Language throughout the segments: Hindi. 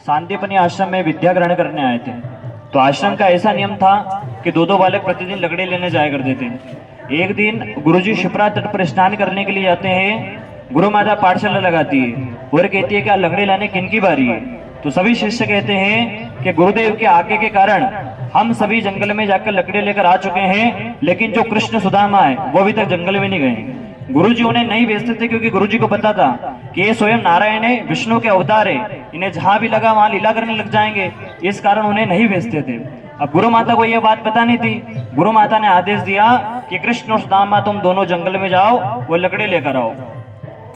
शांतिपनी आश्रम में विद्या ग्रहण करने आए थे। तो आश्रम का ऐसा नियम था कि दो बालक प्रतिदिन लकड़ी लेने जाया करते थे। एक दिन गुरुजी शिप्रा तट पर स्नान करने के लिए जाते हैं। गुरु माता पाठशाला लगाती है और कहती है कि लकड़ी लाने किनकी बारी है। तो सभी शिष्य कहते हैं कि गुरुदेव के आज्ञा के कारण हम सभी जंगल में जाकर लकड़ी लेकर आ चुके हैं, लेकिन जो कृष्ण सुदामा है वो अभी तक जंगल में नहीं गए। गुरुजी उन्हें नहीं भेजते थे क्योंकि गुरुजी को पता था कि ये स्वयं नारायण है, विष्णु के अवतार है, इन्हें जहां भी लगा वहां लीला करने लग जाएंगे, इस कारण उन्हें नहीं भेजते थे। अब गुरु माता को यह बात पता नहीं थी। गुरु माता ने आदेश दिया कि कृष्ण और सुदामा तुम दोनों जंगल में जाओ, वो लकड़ी लेकर आओ।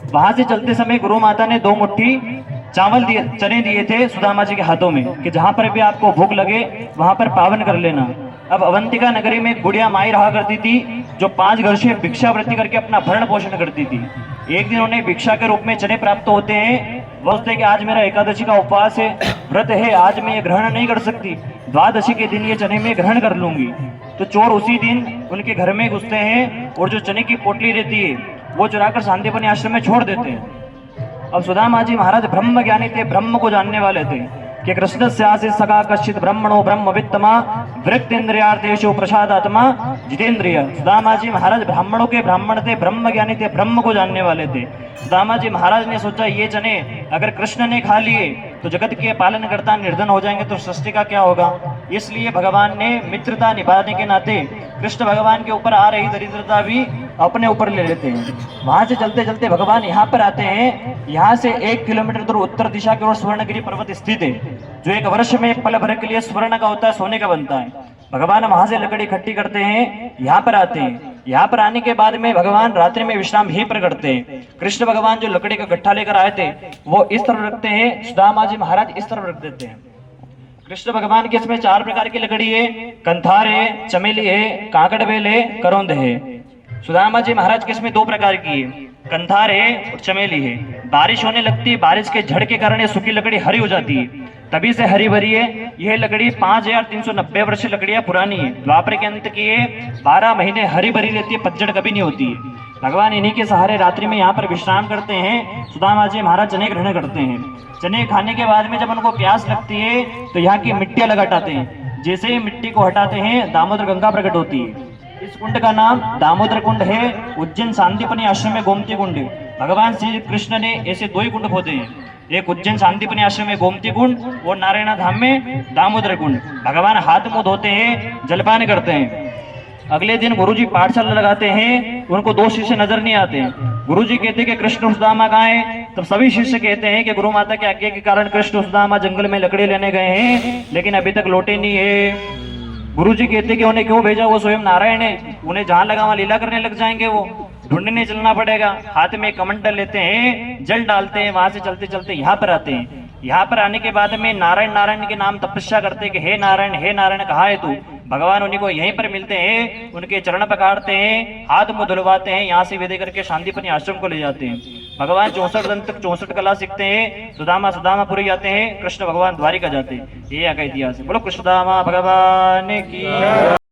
वहां से चलते समय गुरु माता ने 2 मुट्ठी चावल दिए, चने दिए थे सुदामा जी के हाथों में कि जहां पर भी आपको भूख लगे वहां पर पावन कर लेना। अब अवंतिका नगरी में एक बुढ़िया माई रहा करती थी जो 5 घर से भिक्षावृत्ति करके अपना भरण पोषण करती थी। एक दिन उन्हें भिक्षा के रूप में चने प्राप्त होते हैं। वह सोचते हैं कि आज मेरा एकादशी का उपवास है, व्रत है, आज मैं ये ग्रहण नहीं कर सकती, द्वादशी के दिन ये चने में ग्रहण कर लूंगी। तो चोर उसी दिन उनके घर में घुसते हैं और जो चने की पोटली रहती है वो चुराकर शांतिपनी आश्रम में छोड़ देते हैं। अब सुदामा जी महाराज ब्रह्म ज्ञानी थे, ब्रह्म को जानने वाले थे कि कृष्ण से सका कश्चित ब्रह्मणो ब्रह्मवित्तमा वृत्तेन्द्रियार्थेषु प्रसादात्मा जितेंद्रिय। सुदामा जी महाराज ब्राह्मणों के ब्राह्मण थे, ब्रह्म ज्ञानी थे, ब्रह्म को जानने वाले थे। सुदामा जी महाराज ने सोचा ये चने अगर कृष्ण ने खा लिए तो जगत के पालन करता निर्धन हो जाएंगे, तो सृष्टि का क्या होगा। इसलिए भगवान ने मित्रता निभाने के नाते कृष्ण भगवान के ऊपर आ रही दरिद्रता भी अपने ऊपर ले लेते हैं। वहां से चलते चलते भगवान यहाँ पर आते हैं। यहाँ से 1 किलोमीटर दूर उत्तर दिशा की ओर स्वर्णगिरी पर्वत स्थित है, जो एक वर्ष में पल भर के लिए स्वर्ण का होता है, सोने का बनता है। भगवान वहां से लकड़ी इकट्ठी करते हैं, यहाँ पर आते हैं। यहाँ पर आने के बाद में भगवान रात्रि में विश्राम यहीं पर करते हैं। कृष्ण भगवान जो लकड़ी का गट्ठा लेकर आए थे वो इस तरफ रखते हैं, सुदामा जी महाराज इस तरफ रख देते हैं। कृष्ण भगवान के इसमें 4 प्रकार की लकड़ी है, कंथार है, चमेली है, काकड़बेल है, करौंद है। सुदामा जी महाराज के इसमें 2 प्रकार की है, कंथार है और चमेली है। बारिश होने लगती है, बारिश के झड़ के कारण ये सूखी लकड़ी हरी हो जाती है, तभी से हरी भरी है। यह लकड़ी 5390 वर्ष लकड़ियां पुरानी है, द्वापर के अंत की है, 12 महीने हरी भरी रहती है, पतझड़ कभी नहीं होती है। भगवान इन्हीं के सहारे रात्रि में यहाँ पर विश्राम करते हैं। सुदामा जी महाराज चने ग्रहण करते हैं। चने खाने के बाद में जब उनको प्यास लगती है तो यहाँ की मिट्टियां लगा हटाते हैं। जैसे ही मिट्टी को हटाते हैं दामोदर गंगा प्रकट होती है। इस कुंड का नाम दामोदर कुंड है। उज्जैन शांतिपनी आश्रम में गोमती कुंड है। भगवान श्री कृष्ण ने ऐसे 2 ही कुंड खोदे हैं, एक उज्जैन शांतिपनी आश्रम में गोमती कुंड और नारायण धाम में दामोदर कुंड। भगवान हाथ मुंह धोते हैं, जलपान करते हैं। अगले दिन गुरुजी पाठशाला लगाते हैं, उनको 2 शिष्य नजर नहीं आते। गुरुजी कहते हैं कि कृष्ण सुदामा कहाँ है। तब सभी शिष्य कहते हैं कि गुरु माता के आज्ञा के कारण कृष्ण सुदामा जंगल में लकड़ी लेने गए हैं, लेकिन अभी तक लौटे नहीं है। गुरुजी कहते हैं कि उन्हें क्यों भेजा, वो स्वयं नारायण है, उन्हें जहां लगा वहां लीला करने लग जाएंगे, वो ढूंढने चलना पड़ेगा। हाथ में कमंडल लेते हैं, जल डालते हैं, वहां से चलते चलते यहाँ पर आते हैं। यहाँ पर आने के बाद में नारायण नारायण के नाम तपस्या करते हैं कि हे नारायण कहाँ है तू। भगवान उन्हीं को यहीं पर मिलते हैं, उनके चरण पकड़ते हैं, हाथ मुंह धुलवाते हैं, यहाँ से विदे करके शांतिपनी आश्रम को ले जाते हैं। भगवान 64 दिन तक 64 कला सीखते हैं। सुदामापुरी जाते हैं, कृष्ण भगवान द्वारिका जाते हैं। ये यहाँ का इतिहास है। बोलो कृष्णदामा भगवान की।